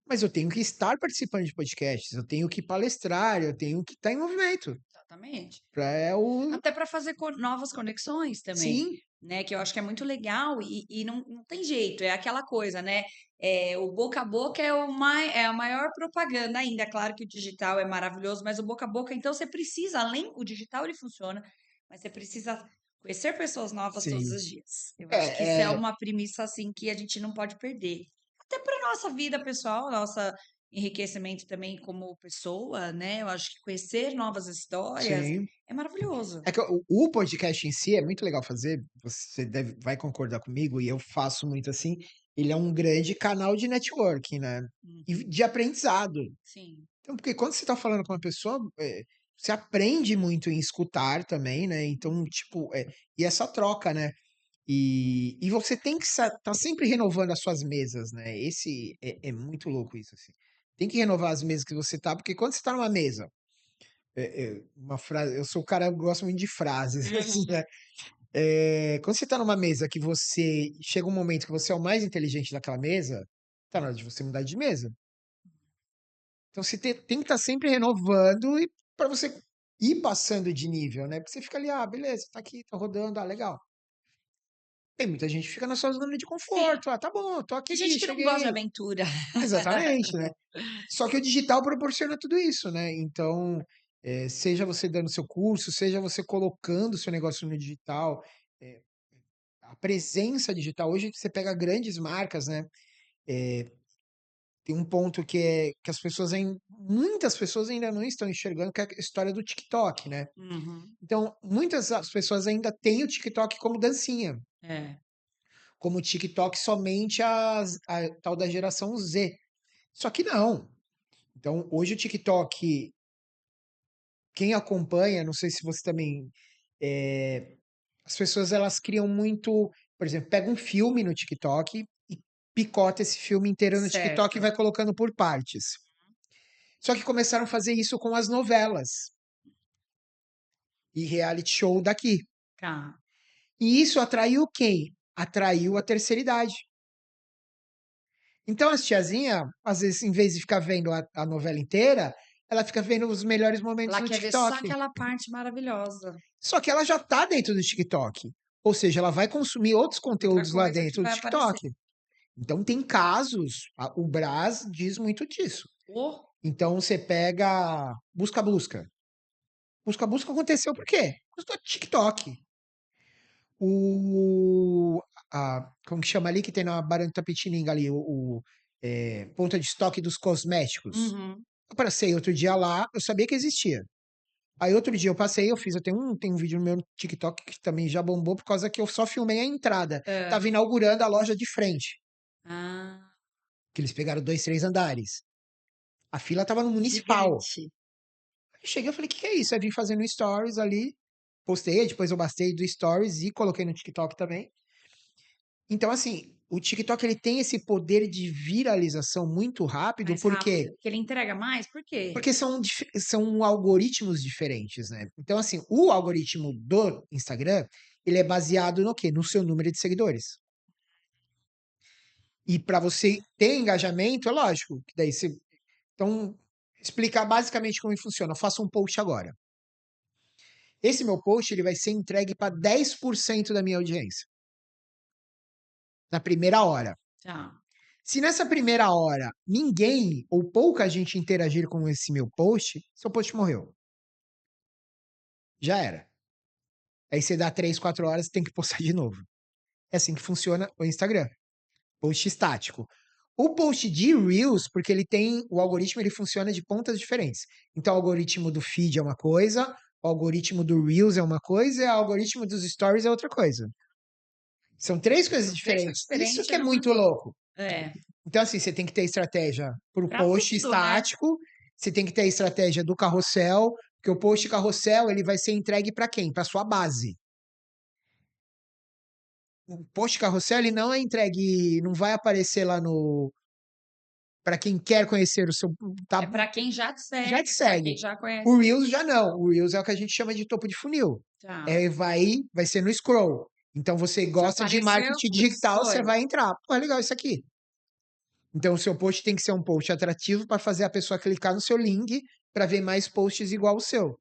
mas eu tenho que estar participando de podcasts, eu tenho que palestrar, eu tenho que estar em movimento. Exatamente. Pra o... Até para fazer novas conexões também, Sim, né? Que eu acho que é muito legal e não tem jeito, é aquela coisa, né? O boca a boca é a maior propaganda ainda. É claro que o digital é maravilhoso, mas o boca a boca, então você precisa, além, o digital ele funciona, mas você precisa conhecer pessoas novas todos sim. os dias. Eu acho que isso é É, é, uma premissa assim que a gente não pode perder. Até para nossa vida pessoal, nossa enriquecimento também como pessoa, né? Eu acho que conhecer novas histórias sim. é maravilhoso. É que o podcast em si é muito legal fazer, vai concordar comigo, e eu faço muito assim. Ele é um grande canal de networking, né? E Uhum. de aprendizado. Sim, Então, porque quando você está falando com uma pessoa, você aprende muito em escutar também, né? Então, tipo, e essa troca, né? E você tem que estar sempre renovando as suas mesas, né? É muito louco isso, assim. Tem que renovar as mesas que você tá, porque quando você tá numa mesa, uma frase, eu sou o cara, eu gosto muito de frases, assim, Uhum. né? Quando você tá numa mesa que você chega um momento que você é o mais inteligente daquela mesa, tá na hora de você mudar de mesa. Então você tem que estar sempre renovando e para você ir passando de nível, né? Porque você fica ali, ah, beleza, tá aqui, tá rodando, ah, legal. Tem muita gente que fica na sua zona de Sim, conforto. Ah, tá bom, tô tem aqui, gente que não gosta de cheguei. aventura. Exatamente, né? Só que o digital proporciona tudo isso, né? Então, seja você dando seu curso, seja você colocando seu negócio no digital, eh, a presença digital. Hoje você pega grandes marcas, né? Tem um ponto que é que as pessoas ainda, muitas pessoas ainda não estão enxergando, que é a história do TikTok, né? Uhum. Então, muitas as pessoas ainda têm o TikTok como dancinha, É, como o TikTok somente a tal da geração Z. Só que não. Então, hoje o TikTok, quem acompanha, não sei se você também, as pessoas elas criam muito, por exemplo, pega um filme no TikTok e picota esse filme inteiro no TikTok e certo. vai colocando por partes. Só que começaram a fazer isso com as novelas e reality show daqui. Tá. E isso atraiu quem? Atraiu a terceira idade. Então as tiazinha, às vezes, em vez de ficar vendo a novela inteira, ela fica vendo os melhores momentos Ela no quer ver só TikTok. aquela parte maravilhosa. Só que ela já tá dentro do TikTok. Ou seja, ela vai consumir outros Outra conteúdos lá coisa que dentro do vai aparecer. TikTok. Então tem casos, o Brás diz muito disso. Oh, Então você pega Busca-Busca. Busca-Busca aconteceu por quê? Por causa do TikTok. O como que chama ali que tem na Barão de Itapetininga ali, ponta de estoque dos cosméticos. uhum. Eu passei outro dia lá, eu sabia que existia. Aí outro dia eu passei, eu fiz, tem um vídeo no meu TikTok que também já bombou por causa que eu só filmei a entrada. Hã. Tava inaugurando a loja de frente, Ah, que eles pegaram 2, 3 andares. A fila tava no municipal. gigante. Eu cheguei, eu falei: "Que é isso?" Aí vim fazendo stories ali, postei, depois eu bastei do stories e coloquei no TikTok também. Então, assim, o TikTok ele tem esse poder de viralização muito rápido, Mais por quê? rápido, porque ele entrega mais? Por quê? Porque são algoritmos diferentes, né. Então, assim, o algoritmo do Instagram, ele é baseado no quê? No seu número de seguidores. E para você ter engajamento, é lógico que daí você então, explicar basicamente como funciona, eu faço um post agora. Esse meu post, ele vai ser entregue para 10% da minha audiência, na primeira hora. Tá. Se nessa primeira hora ninguém ou pouca gente interagir com esse meu post, seu post morreu. Já era. Aí você dá 3, 4 horas, tem que postar de novo. É assim que funciona o Instagram. Post estático. O post de Reels, porque ele tem o algoritmo, ele funciona de pontas diferentes. Então, o algoritmo do feed é uma coisa, o algoritmo do Reels é uma coisa e o algoritmo dos Stories é outra coisa. São três coisas São 3 coisas diferentes. Isso diferentes que é numa muito coisa. louco. É, Então, assim, você tem que ter estratégia para o pra post tudo, né. estático, você tem que ter a estratégia do carrossel, porque o post carrossel ele vai ser entregue para quem? Para sua base. O post carrossel ele não é entregue, não vai aparecer lá no para quem quer conhecer o seu É tá, pra quem já te já segue, te pra quem segue. já conhece. O Reels já não. O Reels é o que a gente chama de topo de funil. Tá. Vai ser no scroll. Então você Já gosta de apareceu? marketing Putz, digital, você foi. vai entrar. Pô, é legal isso aqui. Então o seu post tem que ser um post atrativo para fazer a pessoa clicar no seu link para ver mais posts igual o seu.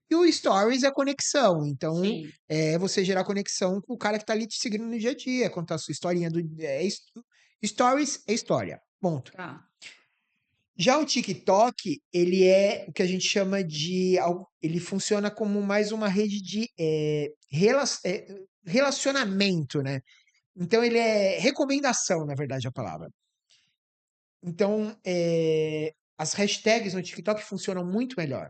E o Stories é conexão. Então, Sim. é você gerar conexão com o cara que tá ali te seguindo no dia a dia, contar a sua historinha Stories é história. Ponto. Tá. Já o TikTok, ele é o que a gente chama de ele funciona como mais uma rede de, relacionamento, né. Então ele é recomendação, na verdade, a palavra. Então, as hashtags no TikTok funcionam muito melhor.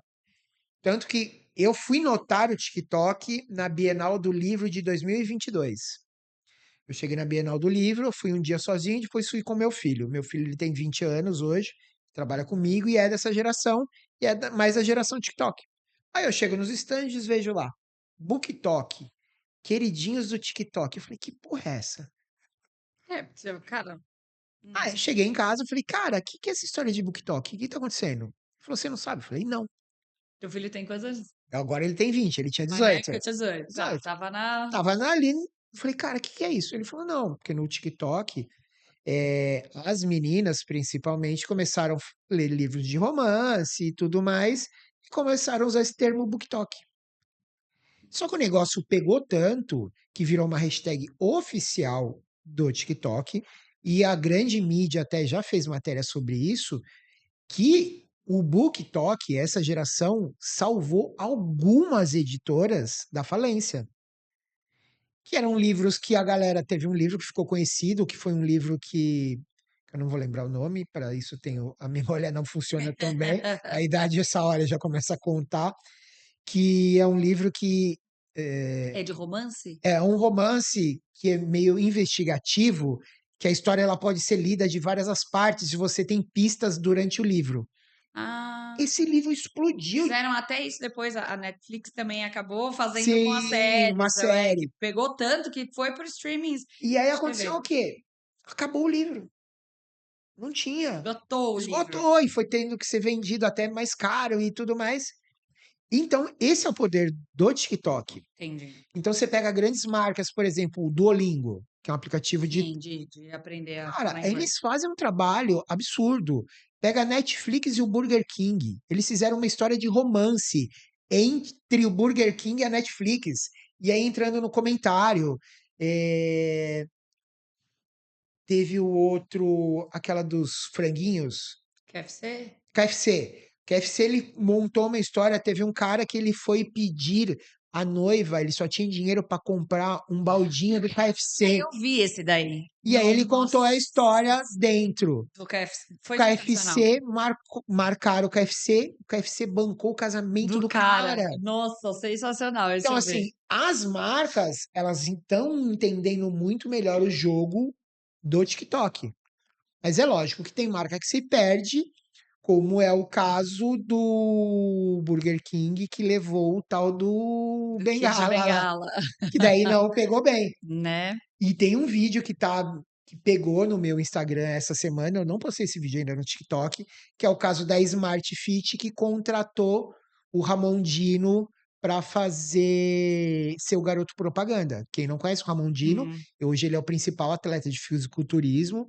Tanto que eu fui notar o TikTok na Bienal do Livro de 2022. Eu cheguei na Bienal do Livro, eu fui um dia sozinho, depois fui com meu filho. Meu filho ele tem 20 anos hoje, trabalha comigo e é dessa geração, e é mais da geração TikTok. Aí eu chego nos estandes, vejo lá, BookTok, queridinhos do TikTok. Eu falei, que porra é essa? É, porque cara, Ah, eu nossa, cheguei em casa, eu falei, cara, o que que é essa história de BookTok? O que tá acontecendo? Ele falou, você não sabe? Eu falei, não. teu filho tem coisas Agora ele tem 20, ele tinha mas na 18. época tinha 18. Tá, 18. estava na Tava ali, eu falei, cara, o que que é isso? Ele falou, não, porque no TikTok, as meninas principalmente começaram a ler livros de romance e tudo mais, e começaram a usar esse termo BookTok. Só que o negócio pegou tanto que virou uma hashtag oficial do TikTok, e a grande mídia até já fez matéria sobre isso, que o BookTok, essa geração, salvou algumas editoras da falência. Que eram livros que a galera teve um livro que ficou conhecido, que foi um livro que eu não vou lembrar o nome, para isso tenho a memória não funciona tão bem, a idade essa hora já começa a contar, que é um livro que É de romance? é um romance que é meio investigativo, que a história ela pode ser lida de várias as partes e você tem pistas durante o livro. Ah, Esse livro explodiu. fizeram até isso depois, a Netflix também acabou fazendo com as Sim, uma séries, que série. pegou tanto que foi para os streamings E aí de aconteceu TV. o quê? Acabou o livro. Não tinha. Esgotou o livro. Esgotou e foi tendo que ser vendido até mais caro e tudo mais. Então, esse é o poder do TikTok. Entendi. Então, você pega grandes marcas, por exemplo, o Duolingo, que é um aplicativo de. Sim, de aprender a Cara, falar inglês. eles fazem um trabalho absurdo. Pega a Netflix e o Burger King. Eles fizeram uma história de romance entre o Burger King e a Netflix. E aí, entrando no comentário, eh, teve o outro, aquela dos franguinhos. KFC? KFC. KFC ele montou uma história, teve um cara que ele foi pedir a noiva, ele só tinha dinheiro para comprar um baldinho do KFC. Eu vi esse daí. E aí ele contou a Nossa, história dentro. do KFC. O Foi sensacional. KFC marcaram o KFC bancou o casamento Do do cara. cara. Nossa, sensacional esse Então, eu vi. assim, as marcas, elas estão entendendo muito melhor o jogo do TikTok. Mas é lógico que tem marca que se perde, como é o caso do Burger King, que levou o tal do Do Kid de Bengala lá, Bengala, que daí não pegou bem. né. E tem um vídeo que pegou no meu Instagram essa semana, eu não postei esse vídeo ainda no TikTok, que é o caso da Smart Fit, que contratou o Ramon Dino para fazer ser o garoto propaganda. Quem não conhece o Ramon Dino, Hum, hoje ele é o principal atleta de fisiculturismo,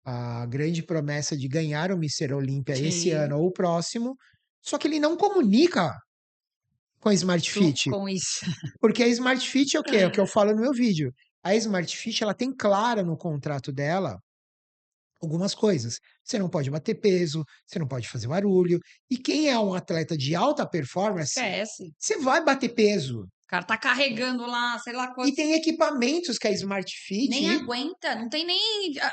a grande promessa de ganhar o Mister Olímpia esse sim. ano ou o próximo, só que ele não comunica com a Smart Fit. Com isso. Porque a Smart Fit é o quê? É o que eu falo no meu vídeo. A Smart Fit, ela tem clara no contrato dela algumas coisas. Você não pode bater peso, você não pode fazer barulho. E quem é um atleta de alta performance, Esquece. você vai bater peso. O cara tá carregando lá, sei lá E quantos, tem equipamentos que a Smart nem Fit, aguenta, não tem nem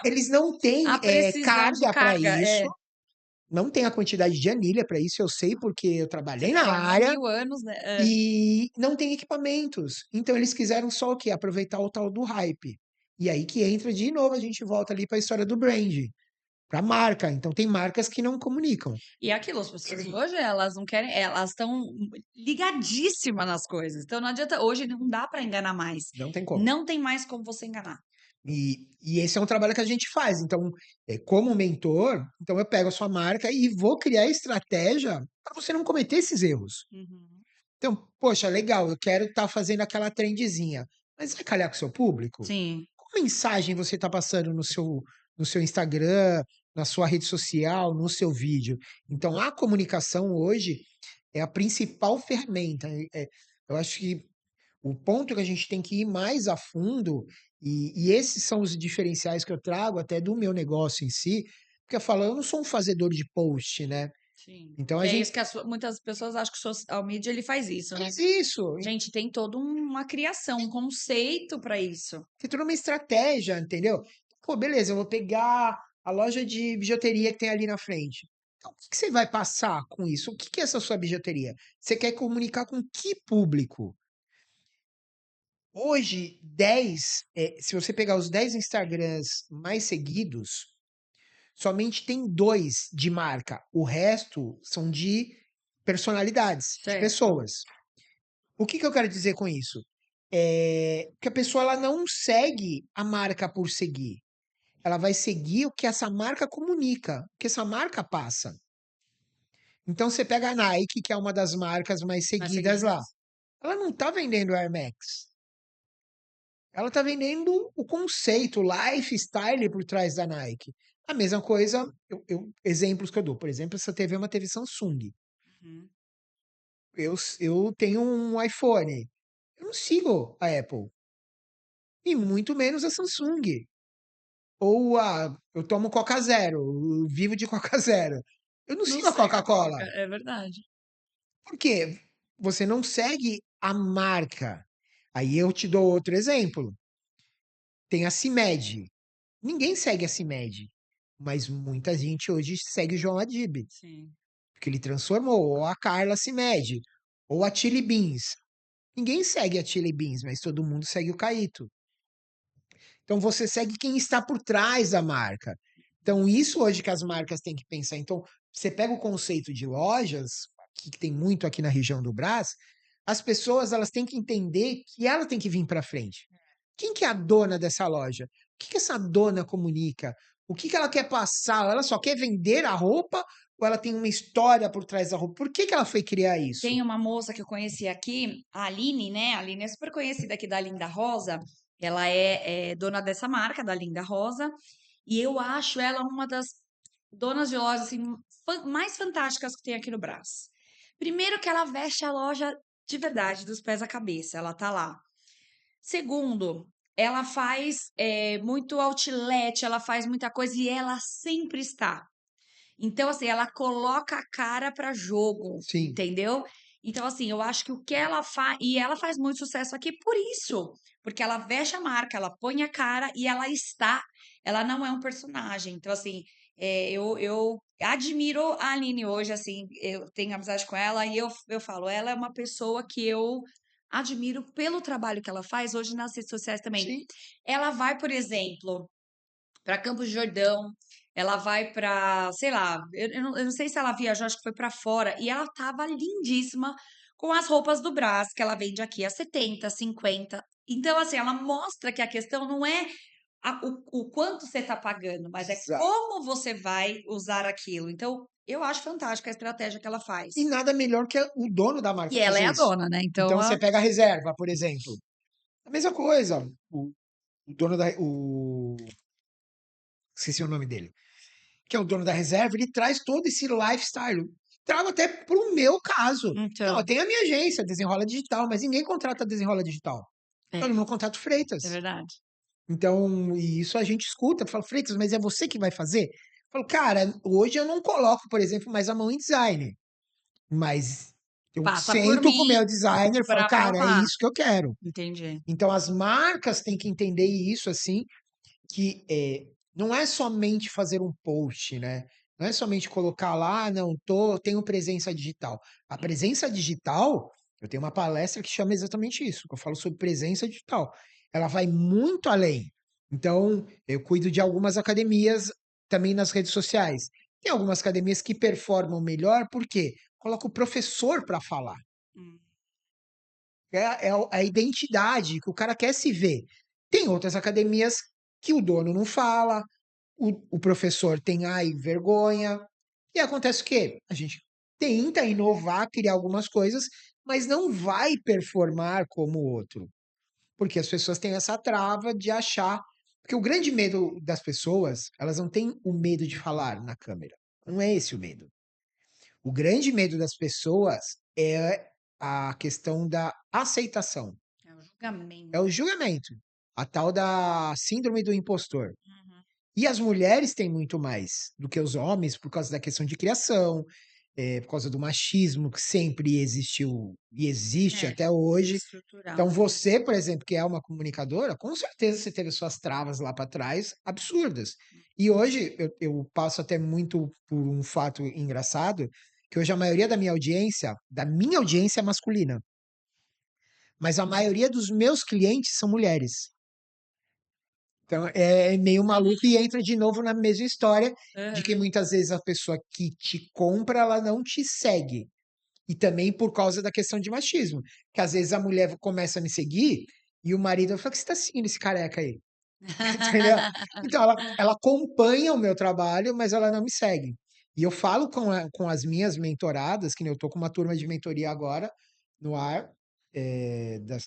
eles não têm a precisão de carga para carga. isso, É, não tem a quantidade de anilha para isso, eu sei porque eu você trabalhei na trabalhou há área. 1000 anos, né. É. E não tem equipamentos. Então eles quiseram só o quê? Aproveitar o tal do hype. E aí que entra de novo, a gente volta ali para a história do brand, para marca. Então tem marcas que não comunicam. E é aquilo, as pessoas hoje elas não querem, elas estão ligadíssimas nas coisas, então não adianta, hoje não dá para enganar mais, Não tem como. não tem mais como você enganar. E esse é um trabalho que a gente faz. Então, como mentor, então eu pego a sua marca e vou criar estratégia para você não cometer esses erros. Uhum. Então, poxa, legal, eu quero estar fazendo aquela trendzinha, mas vai calhar com o seu público? Sim, Qual mensagem você está passando no seu Instagram, na sua rede social, no seu vídeo? Então, a comunicação hoje é a principal ferramenta. Eu acho que o ponto que a gente tem que ir mais a fundo, e esses são os diferenciais que eu trago até do meu negócio em si, porque eu falo, eu não sou um fazedor de post, né? sim. Então a Que é gente isso que muitas pessoas acham que o social media ele faz isso, né. faz isso, Gente, tem toda uma criação, um conceito para isso. tem toda uma estratégia, entendeu? Pô, beleza, eu vou pegar a loja de bijuteria que tem ali na frente. Então, o que que você vai passar com isso? O que que é essa sua bijuteria? Você quer comunicar com que público? Hoje, se você pegar os 10 Instagrams mais seguidos, somente tem 2 de marca. O resto são de personalidades, de Certo. pessoas. O que que eu quero dizer com isso? Que a pessoa ela não segue a marca por seguir. Ela vai seguir o que essa marca comunica, o que essa marca passa. Então você pega a Nike, que é uma das marcas mais Mais seguidas lá. seguidas. Ela não está vendendo Air Max. Ela está vendendo o conceito, o lifestyle por trás da Nike. A mesma coisa, exemplos que eu dou. Por exemplo, essa TV é uma TV Samsung. Uhum. eu tenho um iPhone. Eu não sigo a Apple. E muito menos a Samsung. Ou eu tomo Coca Zero, eu vivo de Coca Zero. Eu não Não sigo a segue a Coca-Cola. Coca, é verdade. Por quê? Você não segue a marca. Aí eu te dou outro exemplo. Tem a CIMED. Ninguém segue a CIMED. Mas muita gente hoje segue o João Adib. Sim. Porque ele transformou. Ou a Carla CIMED. Ou a Chili Beans. Ninguém segue a Chili Beans, mas todo mundo segue o Caíto. Então você segue quem está por trás da marca. Então isso hoje que as marcas têm que pensar. Então você pega o conceito de lojas, que tem muito aqui na região do Brás, as pessoas elas têm que entender que ela tem que vir para frente. Quem que é a dona dessa loja? O que que essa dona comunica? O que que ela quer passar? Ela só quer vender a roupa ou ela tem uma história por trás da roupa? Por que que ela foi criar isso? Tem uma moça que eu conheci aqui, a Aline, né? A Aline é super conhecida aqui da Linda Rosa. Ela é dona dessa marca, da Linda Rosa. E eu acho ela uma das donas de lojas assim, mais fantásticas que tem aqui no Brás. Primeiro que ela veste a loja de verdade, dos pés à cabeça. Ela tá lá. Segundo, ela faz muito outlet, ela faz muita coisa e ela sempre está. Então, assim, ela coloca a cara para jogo, Sim. entendeu? Então, assim, eu acho que o que ela faz. E ela faz muito sucesso aqui por isso. Porque ela veste a marca, ela põe a cara e ela está. Ela não é um personagem. Então, assim, eu admiro a Aline hoje, assim, eu tenho amizade com ela e eu falo, ela é uma pessoa que eu admiro pelo trabalho que ela faz hoje nas redes sociais também. Sim. Ela vai, por exemplo, para Campos do Jordão, ela vai para, sei lá, eu não sei se ela viajou, acho que foi para fora, e ela tava lindíssima com as roupas do Brás, que ela vende aqui a 70, 50. Então, assim, ela mostra que a questão não é o quanto você está pagando, mas é Exato. como você vai usar aquilo. Então, eu acho fantástica a estratégia que ela E faz. nada melhor que o dono da E marca ela é fazer a isso. dona, né? Então Então, você pega a reserva, por exemplo. A mesma coisa. O dono da. Esqueci o nome dele. Que é o dono da reserva, ele traz todo esse lifestyle. Trago até pro meu caso. Não, eu então, tenho a minha agência, Desenrola Digital, mas ninguém contrata Desenrola Digital. é, Eu não contrato é Freitas. verdade. Então, e isso a gente escuta, fala, Freitas, mas é você que vai fazer? Eu falo, cara, hoje eu não coloco, por exemplo, mais a mão em design, mas eu Passa por sento com o mim meu designer e falo, para cara, é aprovar. isso que eu quero. Entendi. Então, as marcas têm que entender isso, assim, que não é somente fazer um post, né? Não é somente colocar lá, não, tenho presença digital. A presença digital, eu tenho uma palestra que chama exatamente isso, que eu falo sobre presença digital. Ela vai muito além. Então, eu cuido de algumas academias também nas redes sociais. Tem algumas academias que performam melhor, por quê? Coloca o professor para falar. Hum. É a identidade que o cara quer se ver. Tem outras academias que o dono não fala, o professor tem ai, vergonha. E acontece o quê? A gente tenta inovar, criar algumas coisas, mas não vai performar como o outro. Porque as pessoas têm essa trava de achar. Porque o grande medo das pessoas, elas não têm o medo de falar na câmera. Não é esse o medo. O grande medo das pessoas é a questão da aceitação. É o É o julgamento. julgamento. A tal da síndrome do impostor. Uhum. E as mulheres têm muito mais do que os homens por causa da questão de criação, por causa do machismo que sempre existiu e existe É, até hoje. estrutural Então, mesmo. você, por exemplo, que é uma comunicadora, com certeza você teve suas travas lá para trás absurdas. E hoje eu passo até muito por um fato engraçado, que hoje a maioria da minha audiência é masculina, mas a maioria dos meus clientes são mulheres. Então é meio maluco e entra de novo na mesma história de que Aham. muitas vezes a pessoa que te compra, ela não te segue. E também por causa da questão de machismo. Que às vezes a mulher começa a me seguir e o marido fala: "O que você tá seguindo esse careca aí?" Entendeu? Então ela acompanha o meu trabalho, mas ela não me segue. E eu falo com as minhas mentoradas, que nem eu tô com uma turma de mentoria agora no ar,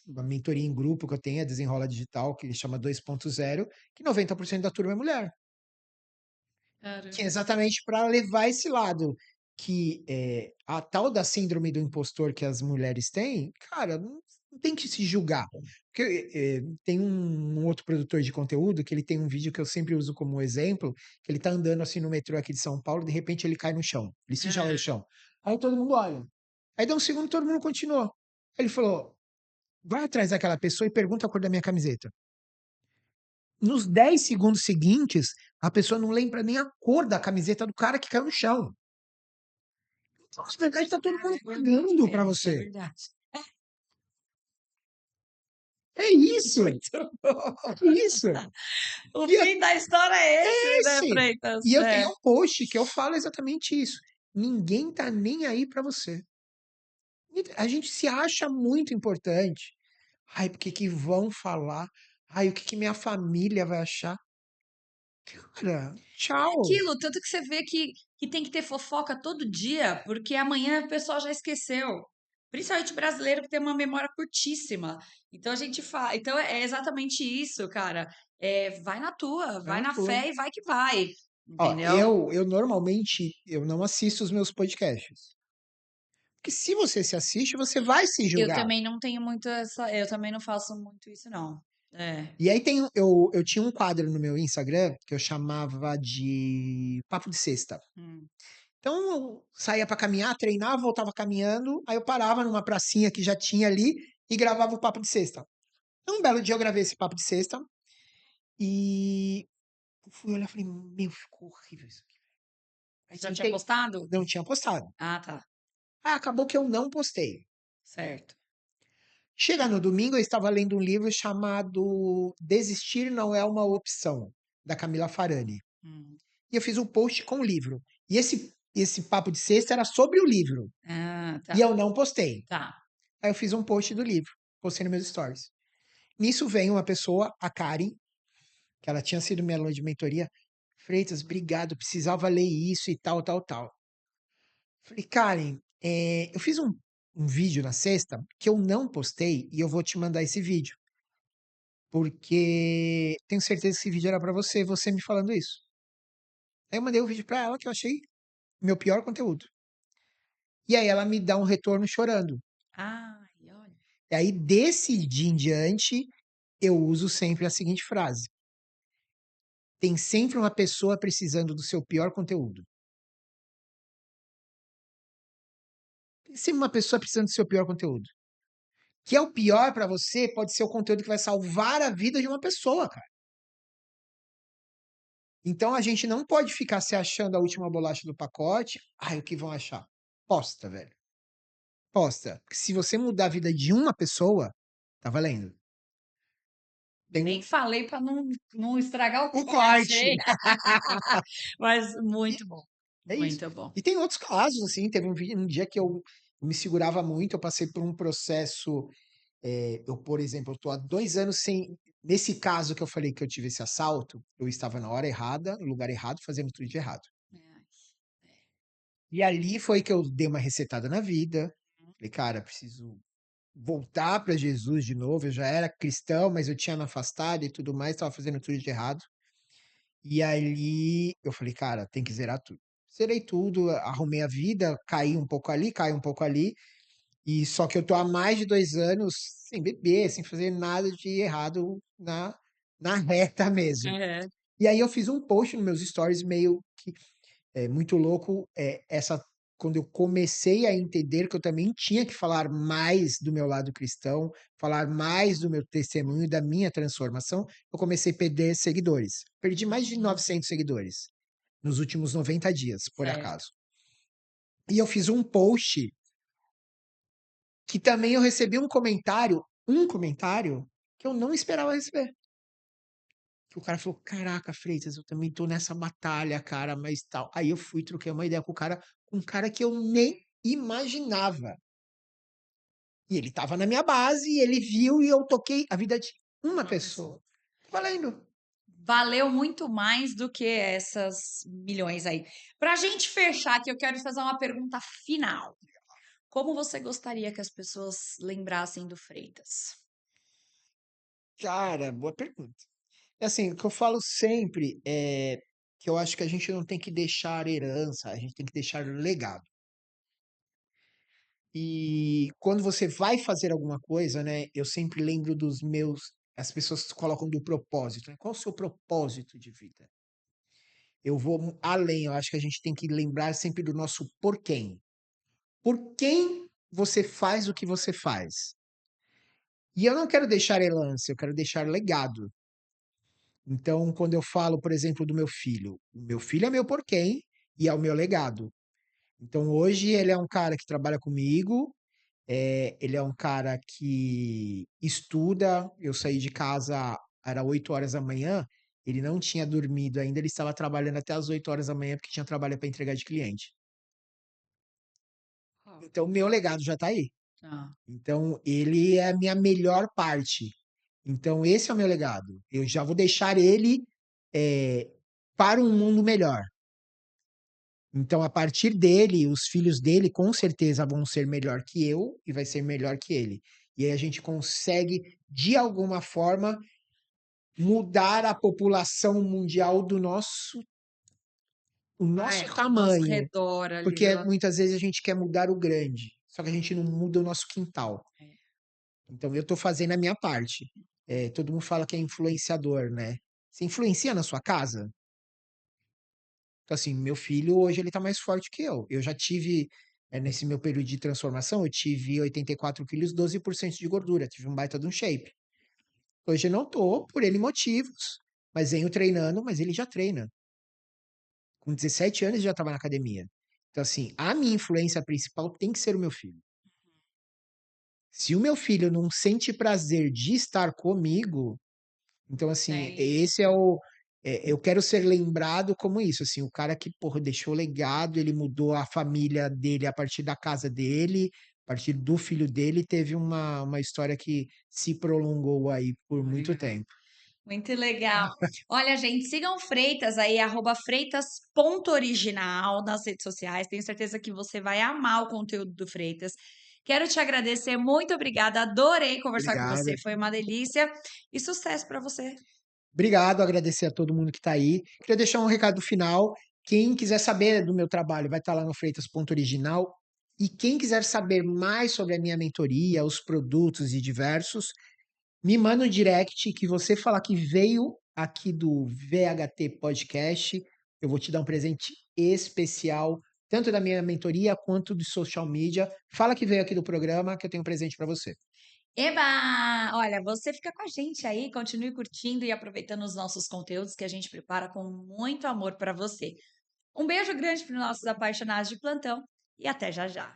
uma mentoria em grupo que eu tenho, a Desenrola Digital, que chama 2.0, que 90% da turma é mulher. Que é Caramba. exatamente para levar esse lado. que a tal da síndrome do impostor que as mulheres têm, cara, não tem que se julgar. Porque tem um outro produtor de conteúdo que ele tem um vídeo que eu sempre uso como exemplo, que ele tá andando assim no metrô aqui de São Paulo, de repente ele cai no chão, ele se joga no chão. Aí todo mundo olha. Aí dá um segundo, todo mundo continuou. Aí ele falou: vai atrás daquela pessoa e pergunta a cor da minha camiseta. Nos 10 segundos seguintes, a pessoa não lembra nem a cor da camiseta do cara que caiu no chão. Então, na verdade, tá todo mundo pagando pra É você. verdade. É isso, Muito bom. é isso. O E eu fim da história é esse, né, esse. Freitas? E eu tenho É. um post que eu falo exatamente isso. Ninguém tá nem aí pra você. A gente se acha muito importante. Ai, porque que vão falar? Ai, o que que minha família vai achar? Cara, tchau. Aquilo, tanto que você vê que tem que ter fofoca todo dia, porque amanhã o pessoal já esqueceu. Principalmente brasileiro que tem uma memória curtíssima. Então a gente fala. Então é exatamente isso, cara. Vai na tua, Vai vai na na tua. fé e vai que vai. Ó, Entendeu? eu normalmente eu não assisto os meus podcasts. Porque se você se assiste, você vai se Eu julgar. também não tenho muito essa. Eu também não faço muito isso, não. É. E aí eu tinha um quadro no meu Instagram que eu chamava de Papo de Sexta. Hum. Então eu saía pra caminhar, treinava, voltava caminhando, aí eu parava numa pracinha que já tinha ali e gravava o Papo de Sexta. Então, um belo dia eu gravei esse Papo de Sexta e eu fui olhar e falei, meu, ficou horrível isso aqui. Aí Já tinha sentei, postado? não tinha postado. Ah, tá. Ah, acabou que eu não postei. Certo. Chega no domingo, eu estava lendo um livro chamado Desistir Não É Uma Opção, da Camila Farani. Hum. E eu fiz um post com o livro. E esse papo de sexta era sobre o livro. Ah, E tá. eu não postei. Tá. Aí eu fiz um post do livro, postei nos meus stories. Nisso vem uma pessoa, a Karen, que ela tinha sido minha aluna de mentoria. Freitas, obrigado, precisava ler isso e tal, tal, tal. Falei, Karen, eu fiz um vídeo na sexta que eu não postei e eu vou te mandar esse vídeo. Porque tenho certeza que esse vídeo era pra você, você me falando isso. Aí eu mandei o vídeo pra ela que eu achei meu pior conteúdo. E aí ela me dá um retorno chorando. Ai, olha. E aí desse dia em diante, eu uso sempre a seguinte frase: tem sempre uma pessoa precisando do seu pior conteúdo. Tem sempre uma pessoa precisando do seu pior conteúdo. Que é o pior pra você, pode ser o conteúdo que vai salvar a vida de uma pessoa, cara. Então a gente não pode ficar se achando a última bolacha do pacote. Ai, o que vão achar? Posta, velho. Posta. Porque se você mudar a vida de uma pessoa, tá valendo. Tem Nem falei para não estragar o o corte, corte. hein? Mas E muito bom, é isso. muito bom. E tem outros casos, assim, teve um dia que eu me segurava muito, eu passei por um processo, eu, por exemplo, eu tô há 2 anos sem nesse caso que eu falei que eu tive esse assalto, eu estava na hora errada, no lugar errado, fazendo tudo de errado. E ali foi que eu dei uma resetada na vida, falei: "Cara, preciso voltar para Jesus de novo", eu já era cristão, mas eu tinha me afastado e tudo mais, estava fazendo tudo de errado. E ali eu falei: "Cara, tem que zerar tudo". Zerei tudo, arrumei a vida, caí um pouco ali, caí um pouco ali, e só que eu tô há mais de 2 anos sem beber, sem fazer nada de errado na reta mesmo. É. E aí eu fiz um post nos meus stories meio que muito louco, essa quando eu comecei a entender que eu também tinha que falar mais do meu lado cristão, falar mais do meu testemunho, da minha transformação, eu comecei a perder seguidores. Perdi mais de 900 seguidores nos últimos 90 dias, por Certo. acaso. E eu fiz um post que também eu recebi um comentário que eu não esperava receber. Que o cara falou: "Caraca, Freitas, eu também tô nessa batalha, cara, mas tal". Aí eu fui, troquei uma ideia com um cara que eu nem imaginava. E ele estava na minha base, e ele viu e eu toquei a vida de uma Uma pessoa. pessoa. Valendo. Valeu muito mais do que essas milhões aí. Pra gente fechar aqui, eu quero fazer uma pergunta final. Como você gostaria que as pessoas lembrassem do Freitas? Cara, boa pergunta. É assim, o que eu falo sempre é que eu acho que a gente não tem que deixar herança, a gente tem que deixar legado. E quando você vai fazer alguma coisa, né, eu sempre lembro dos meus as pessoas colocam do propósito, né, qual o seu propósito de vida? Eu vou além, eu acho que a gente tem que lembrar sempre do nosso porquê. Por quem você faz o que você faz? E eu não quero deixar herança, eu quero deixar legado. Então, quando eu falo, por exemplo, do o meu filho é meu porquê e é o meu legado. Então, hoje ele é um cara que trabalha comigo, ele é um cara que estuda. Eu saí de casa, era 8 horas da manhã, ele não tinha dormido ainda, ele estava trabalhando até as 8 horas da manhã, porque tinha trabalho para entregar de cliente. Ó, Então, o meu legado já está aí. tá. Então, ele é a minha melhor parte. Então, esse é o meu legado. Eu já vou deixar ele eh, para um mundo melhor. Então, a partir dele, os filhos dele com certeza vão ser melhor que eu e vai ser melhor que ele. E aí a gente consegue, de alguma forma, mudar a população mundial do o nosso Nosso tamanho. redor ali, Porque rela muitas vezes a gente quer mudar o grande, só que a gente não muda o nosso quintal. é. Então eu estou fazendo a minha parte. Todo mundo fala que é influenciador, né? Você influencia na sua casa? Então, assim, meu filho hoje ele tá mais forte que eu. Eu já tive, nesse meu período de transformação, eu tive 84 quilos, 12% de gordura, tive um baita de um shape. Hoje eu não tô, por N motivos, mas venho treinando, mas ele já treina. Com 17 anos ele já estava na academia. Então, assim, a minha influência principal tem que ser o meu filho. Se o meu filho não sente prazer de estar comigo, então, assim, Tem esse é o. Eu quero ser lembrado como isso, assim, o cara que, porra, deixou legado, ele mudou a família dele a partir da casa dele, a partir do filho dele, teve uma história que se prolongou aí por muito legal. tempo. Muito legal. Olha, gente, sigam o Freitas aí, @freitas.original nas redes sociais. Tenho certeza que você vai amar o conteúdo do Freitas. Quero te agradecer, muito obrigada. Adorei conversar com Obrigado. você, foi uma delícia. E sucesso para você. Obrigado, agradecer a todo mundo que está aí. Queria deixar um recado final. Quem quiser saber do meu trabalho vai estar lá no Freitas.original. E quem quiser saber mais sobre a minha mentoria, os produtos e diversos, me manda um direct que você falar que veio aqui do VHT Podcast. Eu vou te dar um presente especial, tanto da minha mentoria quanto do social media. Fala que veio aqui do programa que eu tenho um presente para você. Eba! Olha, você fica com a gente aí, continue curtindo e aproveitando os nossos conteúdos que a gente prepara com muito amor para você. Um beijo grande para os nossos apaixonados de plantão e até já já.